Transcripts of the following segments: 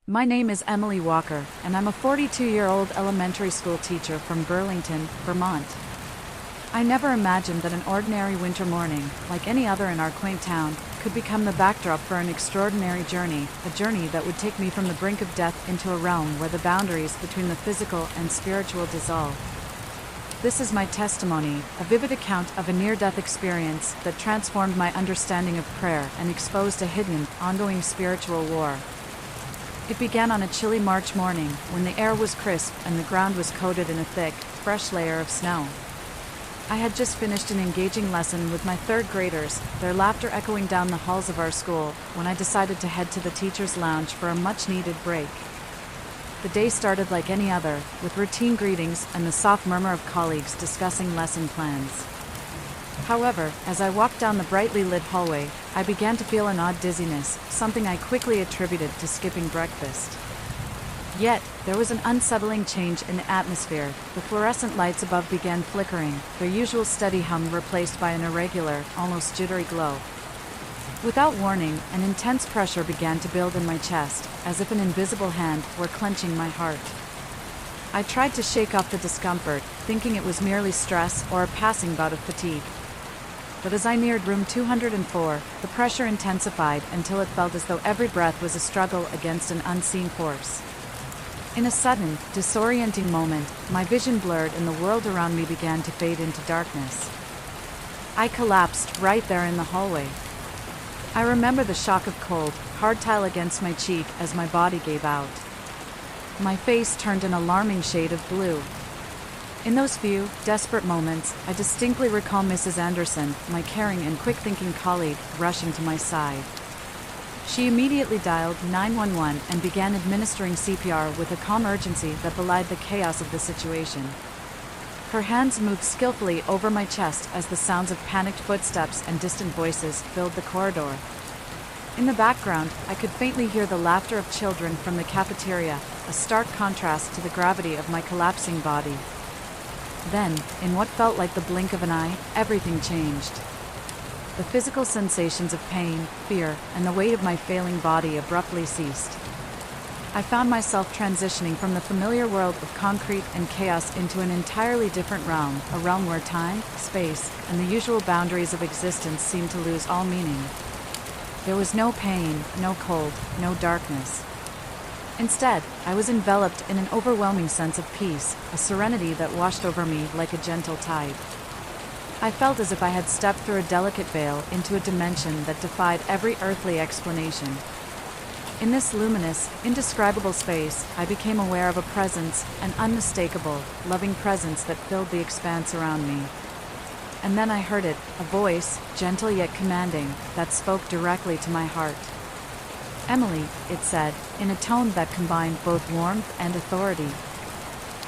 My name is Emily Walker, and I'm a 42-year-old elementary school teacher from Burlington, Vermont. I never imagined that an ordinary winter morning, like any other in our quaint town, could become the backdrop for an extraordinary journey, a journey that would take me from the brink of death into a realm where the boundaries between the physical and spiritual dissolve. This is my testimony, a vivid account of a near-death experience that transformed my understanding of prayer and exposed a hidden, ongoing spiritual war. It began on a chilly March morning, when the air was crisp and the ground was coated in a thick, fresh layer of snow. I had just finished an engaging lesson with my third graders, their laughter echoing down the halls of our school, when I decided to head to the teacher's lounge for a much-needed break. The day started like any other, with routine greetings and the soft murmur of colleagues discussing lesson plans. However, as I walked down the brightly lit hallway, I began to feel an odd dizziness, something I quickly attributed to skipping breakfast. Yet, there was an unsettling change in the atmosphere. The fluorescent lights above began flickering, their usual steady hum replaced by an irregular, almost jittery glow. Without warning, an intense pressure began to build in my chest, as if an invisible hand were clenching my heart. I tried to shake off the discomfort, thinking it was merely stress or a passing bout of fatigue. But as I neared room 204, the pressure intensified until it felt as though every breath was a struggle against an unseen force. In a sudden, disorienting moment, my vision blurred and the world around me began to fade into darkness. I collapsed right there in the hallway. I remember the shock of cold, hard tile against my cheek as my body gave out. My face turned an alarming shade of blue. In those few, desperate moments, I distinctly recall Mrs. Anderson, my caring and quick-thinking colleague, rushing to my side. She immediately dialed 911 and began administering CPR with a calm urgency that belied the chaos of the situation. Her hands moved skillfully over my chest as the sounds of panicked footsteps and distant voices filled the corridor. In the background, I could faintly hear the laughter of children from the cafeteria, a stark contrast to the gravity of my collapsing body. Then, in what felt like the blink of an eye, everything changed. The physical sensations of pain, fear, and the weight of my failing body abruptly ceased. I found myself transitioning from the familiar world of concrete and chaos into an entirely different realm, a realm where time, space, and the usual boundaries of existence seemed to lose all meaning. There was no pain, no cold, no darkness. Instead, I was enveloped in an overwhelming sense of peace, a serenity that washed over me like a gentle tide. I felt as if I had stepped through a delicate veil into a dimension that defied every earthly explanation. In this luminous, indescribable space, I became aware of a presence, an unmistakable, loving presence that filled the expanse around me. And then I heard it, a voice, gentle yet commanding, that spoke directly to my heart. "Emily," it said, in a tone that combined both warmth and authority.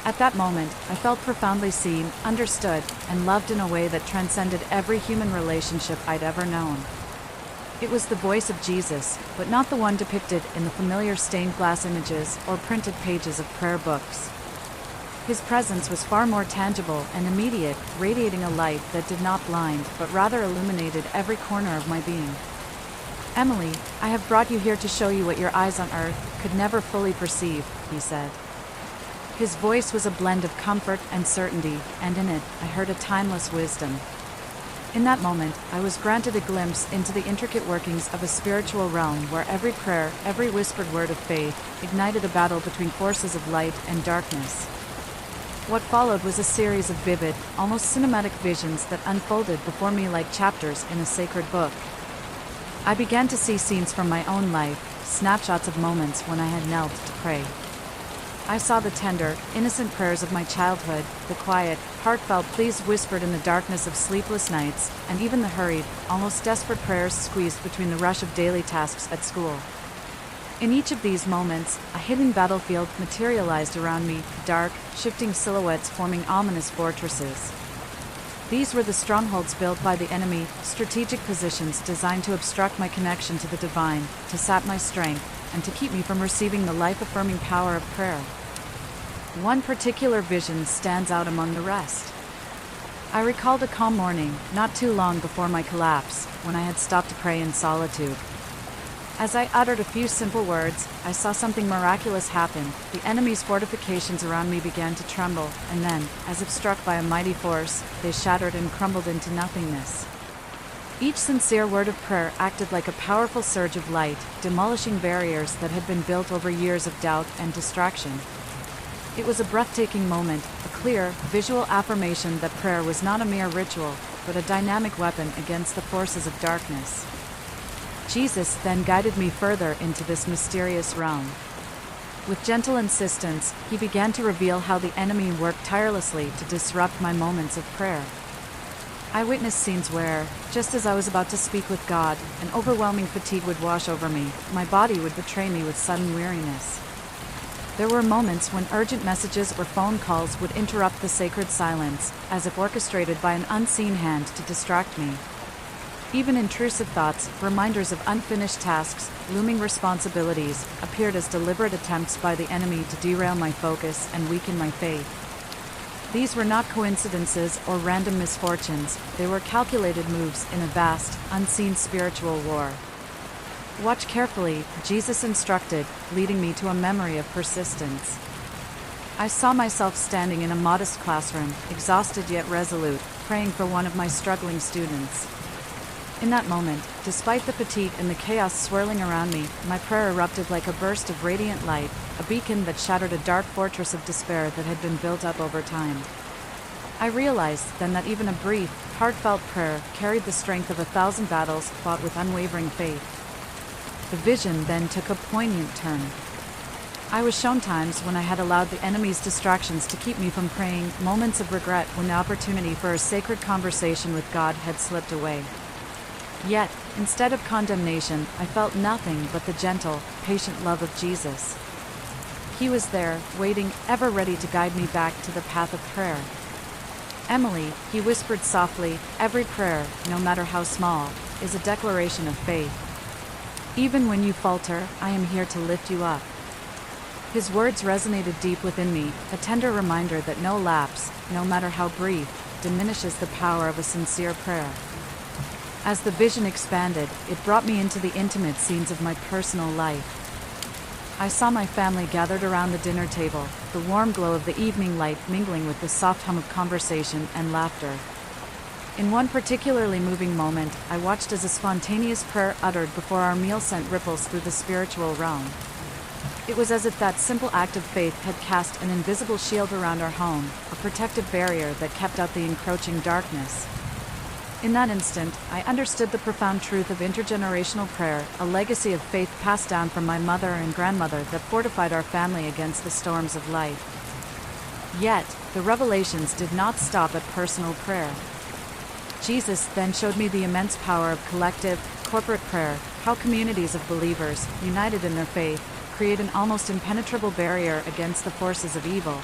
At that moment, I felt profoundly seen, understood, and loved in a way that transcended every human relationship I'd ever known. It was the voice of Jesus, but not the one depicted in the familiar stained glass images or printed pages of prayer books. His presence was far more tangible and immediate, radiating a light that did not blind, but rather illuminated every corner of my being. "Emily, I have brought you here to show you what your eyes on earth could never fully perceive," he said. His voice was a blend of comfort and certainty, and in it, I heard a timeless wisdom. In that moment, I was granted a glimpse into the intricate workings of a spiritual realm where every prayer, every whispered word of faith, ignited a battle between forces of light and darkness. What followed was a series of vivid, almost cinematic visions that unfolded before me like chapters in a sacred book. I began to see scenes from my own life, snapshots of moments when I had knelt to pray. I saw the tender, innocent prayers of my childhood, the quiet, heartfelt pleas whispered in the darkness of sleepless nights, and even the hurried, almost desperate prayers squeezed between the rush of daily tasks at school. In each of these moments, a hidden battlefield materialized around me, dark, shifting silhouettes forming ominous fortresses. These were the strongholds built by the enemy, strategic positions designed to obstruct my connection to the divine, to sap my strength, and to keep me from receiving the life-affirming power of prayer. One particular vision stands out among the rest. I recalled a calm morning, not too long before my collapse, when I had stopped to pray in solitude. As I uttered a few simple words, I saw something miraculous happen. The enemy's fortifications around me began to tremble, and then, as if struck by a mighty force, they shattered and crumbled into nothingness. Each sincere word of prayer acted like a powerful surge of light, demolishing barriers that had been built over years of doubt and distraction. It was a breathtaking moment, a clear, visual affirmation that prayer was not a mere ritual, but a dynamic weapon against the forces of darkness. Jesus then guided me further into this mysterious realm. With gentle insistence, he began to reveal how the enemy worked tirelessly to disrupt my moments of prayer. I witnessed scenes where, just as I was about to speak with God, an overwhelming fatigue would wash over me. My body would betray me with sudden weariness. There were moments when urgent messages or phone calls would interrupt the sacred silence, as if orchestrated by an unseen hand to distract me. Even intrusive thoughts, reminders of unfinished tasks, looming responsibilities, appeared as deliberate attempts by the enemy to derail my focus and weaken my faith. These were not coincidences or random misfortunes, they were calculated moves in a vast, unseen spiritual war. Watch carefully, Jesus instructed, leading me to a memory of persistence. I saw myself standing in a modest classroom, exhausted yet resolute, praying for one of my struggling students. In that moment, despite the fatigue and the chaos swirling around me, my prayer erupted like a burst of radiant light, a beacon that shattered a dark fortress of despair that had been built up over time. I realized then that even a brief, heartfelt prayer carried the strength of 1,000 battles fought with unwavering faith. The vision then took a poignant turn. I was shown times when I had allowed the enemy's distractions to keep me from praying, moments of regret when the opportunity for a sacred conversation with God had slipped away. Yet, instead of condemnation, I felt nothing but the gentle, patient love of Jesus. He was there, waiting, ever ready to guide me back to the path of prayer. Emily, he whispered softly, every prayer, no matter how small, is a declaration of faith. Even when you falter, I am here to lift you up. His words resonated deep within me, a tender reminder that no lapse, no matter how brief, diminishes the power of a sincere prayer. As the vision expanded, it brought me into the intimate scenes of my personal life. I saw my family gathered around the dinner table, the warm glow of the evening light mingling with the soft hum of conversation and laughter. In one particularly moving moment, I watched as a spontaneous prayer uttered before our meal sent ripples through the spiritual realm. It was as if that simple act of faith had cast an invisible shield around our home, a protective barrier that kept out the encroaching darkness. In that instant, I understood the profound truth of intergenerational prayer, a legacy of faith passed down from my mother and grandmother that fortified our family against the storms of life. Yet, the revelations did not stop at personal prayer. Jesus then showed me the immense power of collective, corporate prayer, how communities of believers, united in their faith, create an almost impenetrable barrier against the forces of evil.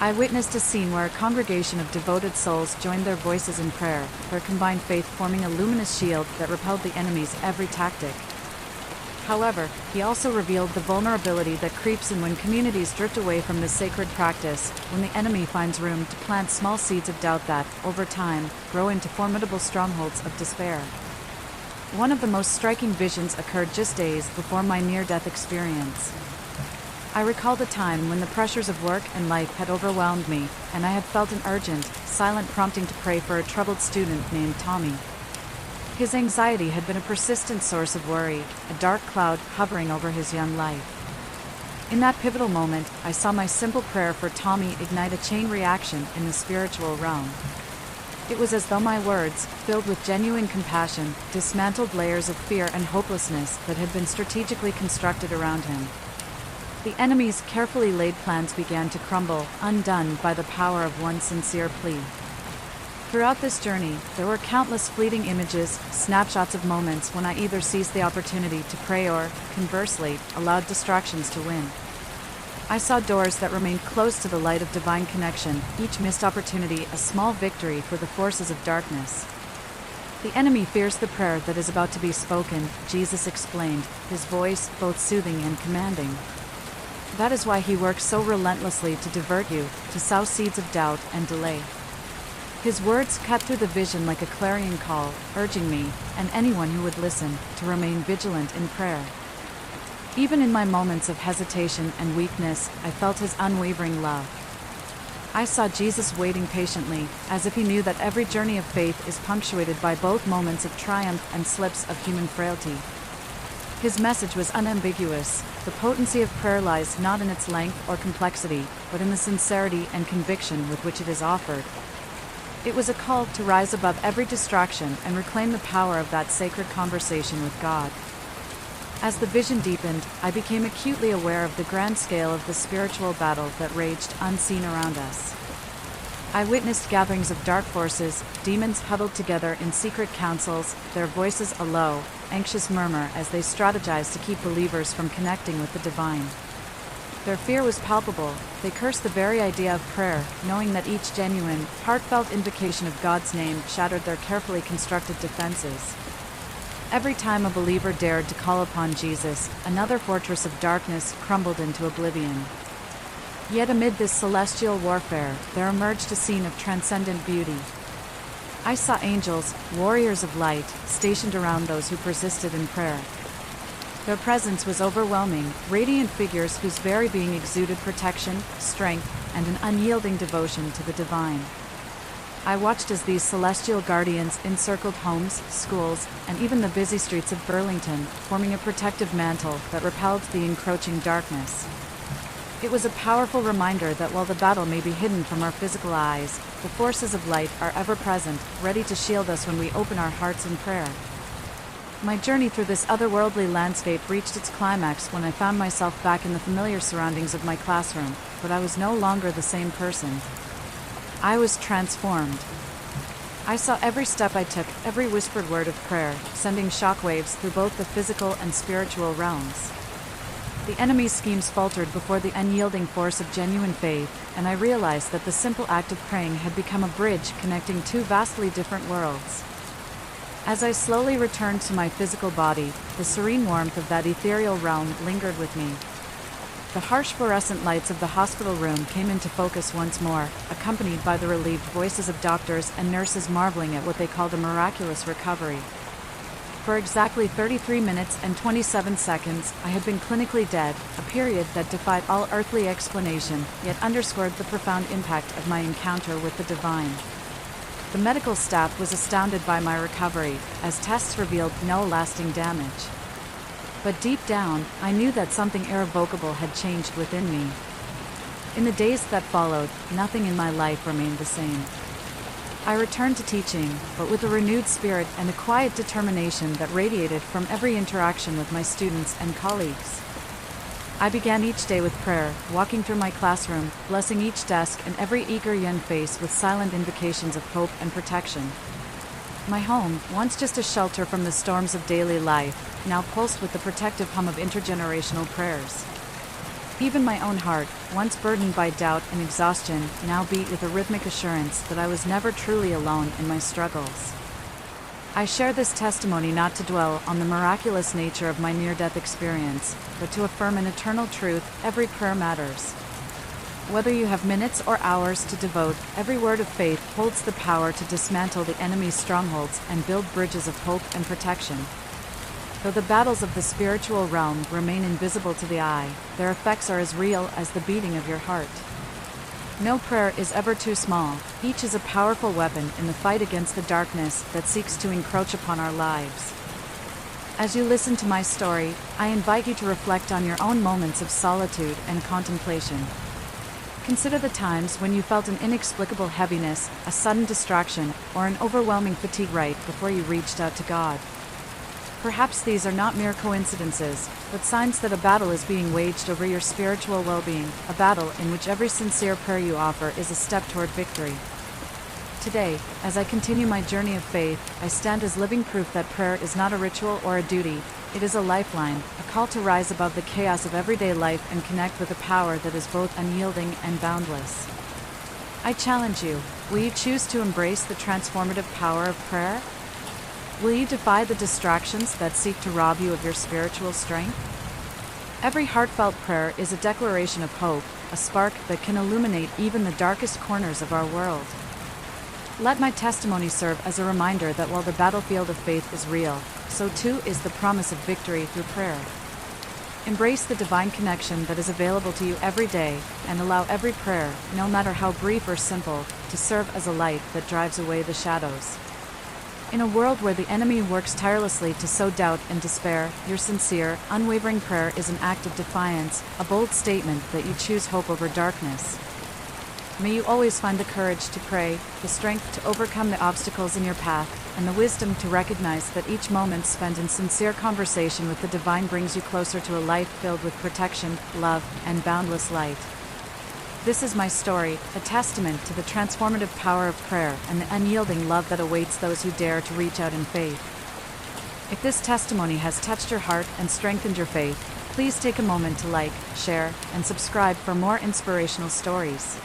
I witnessed a scene where a congregation of devoted souls joined their voices in prayer, their combined faith forming a luminous shield that repelled the enemy's every tactic. However, he also revealed the vulnerability that creeps in when communities drift away from this sacred practice, when the enemy finds room to plant small seeds of doubt that, over time, grow into formidable strongholds of despair. One of the most striking visions occurred just days before my near-death experience. I recalled a time when the pressures of work and life had overwhelmed me, and I had felt an urgent, silent prompting to pray for a troubled student named Tommy. His anxiety had been a persistent source of worry, a dark cloud hovering over his young life. In that pivotal moment, I saw my simple prayer for Tommy ignite a chain reaction in the spiritual realm. It was as though my words, filled with genuine compassion, dismantled layers of fear and hopelessness that had been strategically constructed around him. The enemy's carefully laid plans began to crumble, undone by the power of one sincere plea. Throughout this journey, there were countless fleeting images, snapshots of moments when I either seized the opportunity to pray or, conversely, allowed distractions to win. I saw doors that remained closed to the light of divine connection, each missed opportunity a small victory for the forces of darkness. The enemy fears the prayer that is about to be spoken, Jesus explained, his voice both soothing and commanding. That is why he works so relentlessly to divert you, to sow seeds of doubt and delay. His words cut through the vision like a clarion call, urging me, and anyone who would listen, to remain vigilant in prayer. Even in my moments of hesitation and weakness, I felt his unwavering love. I saw Jesus waiting patiently, as if he knew that every journey of faith is punctuated by both moments of triumph and slips of human frailty. His message was unambiguous. The potency of prayer lies not in its length or complexity, but in the sincerity and conviction with which it is offered. It was a call to rise above every distraction and reclaim the power of that sacred conversation with God. As the vision deepened, I became acutely aware of the grand scale of the spiritual battle that raged unseen around us. I witnessed gatherings of dark forces, demons huddled together in secret councils, their voices a low, anxious murmur as they strategized to keep believers from connecting with the divine. Their fear was palpable. They cursed the very idea of prayer, knowing that each genuine, heartfelt invocation of God's name shattered their carefully constructed defenses. Every time a believer dared to call upon Jesus, another fortress of darkness crumbled into oblivion. Yet amid this celestial warfare, there emerged a scene of transcendent beauty. I saw angels, warriors of light, stationed around those who persisted in prayer. Their presence was overwhelming, radiant figures whose very being exuded protection, strength, and an unyielding devotion to the divine. I watched as these celestial guardians encircled homes, schools, and even the busy streets of Burlington, forming a protective mantle that repelled the encroaching darkness. It was a powerful reminder that while the battle may be hidden from our physical eyes, the forces of light are ever present, ready to shield us when we open our hearts in prayer. My journey through this otherworldly landscape reached its climax when I found myself back in the familiar surroundings of my classroom, but I was no longer the same person. I was transformed. I saw every step I took, every whispered word of prayer, sending shockwaves through both the physical and spiritual realms. The enemy's schemes faltered before the unyielding force of genuine faith, and I realized that the simple act of praying had become a bridge connecting two vastly different worlds. As I slowly returned to my physical body, the serene warmth of that ethereal realm lingered with me. The harsh fluorescent lights of the hospital room came into focus once more, accompanied by the relieved voices of doctors and nurses marveling at what they called a miraculous recovery. For exactly 33 minutes and 27 seconds, I had been clinically dead, a period that defied all earthly explanation, yet underscored the profound impact of my encounter with the divine. The medical staff was astounded by my recovery, as tests revealed no lasting damage. But deep down, I knew that something irrevocable had changed within me. In the days that followed, nothing in my life remained the same. I returned to teaching, but with a renewed spirit and a quiet determination that radiated from every interaction with my students and colleagues. I began each day with prayer, walking through my classroom, blessing each desk and every eager young face with silent invocations of hope and protection. My home, once just a shelter from the storms of daily life, now pulsed with the protective hum of intergenerational prayers. Even my own heart, once burdened by doubt and exhaustion, now beat with a rhythmic assurance that I was never truly alone in my struggles. I share this testimony not to dwell on the miraculous nature of my near-death experience, but to affirm an eternal truth: every prayer matters. Whether you have minutes or hours to devote, every word of faith holds the power to dismantle the enemy's strongholds and build bridges of hope and protection. Though the battles of the spiritual realm remain invisible to the eye, their effects are as real as the beating of your heart. No prayer is ever too small. Each is a powerful weapon in the fight against the darkness that seeks to encroach upon our lives. As you listen to my story, I invite you to reflect on your own moments of solitude and contemplation. Consider the times when you felt an inexplicable heaviness, a sudden distraction, or an overwhelming fatigue right before you reached out to God. Perhaps these are not mere coincidences, but signs that a battle is being waged over your spiritual well-being, a battle in which every sincere prayer you offer is a step toward victory. Today, as I continue my journey of faith, I stand as living proof that prayer is not a ritual or a duty. It is a lifeline, a call to rise above the chaos of everyday life and connect with a power that is both unyielding and boundless. I challenge you: will you choose to embrace the transformative power of prayer? Will you defy the distractions that seek to rob you of your spiritual strength? Every heartfelt prayer is a declaration of hope, a spark that can illuminate even the darkest corners of our world. Let my testimony serve as a reminder that while the battlefield of faith is real, so too is the promise of victory through prayer. Embrace the divine connection that is available to you every day, and allow every prayer, no matter how brief or simple, to serve as a light that drives away the shadows. In a world where the enemy works tirelessly to sow doubt and despair, your sincere, unwavering prayer is an act of defiance, a bold statement that you choose hope over darkness. May you always find the courage to pray, the strength to overcome the obstacles in your path, and the wisdom to recognize that each moment spent in sincere conversation with the divine brings you closer to a life filled with protection, love, and boundless light. This is my story, a testament to the transformative power of prayer and the unyielding love that awaits those who dare to reach out in faith. If this testimony has touched your heart and strengthened your faith, please take a moment to like, share, and subscribe for more inspirational stories.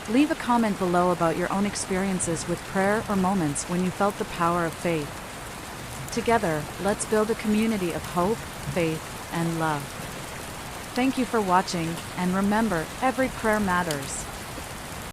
Leave a comment below about your own experiences with prayer or moments when you felt the power of faith. Together, let's build a community of hope, faith, and love. Thank you for watching, and remember, every prayer matters.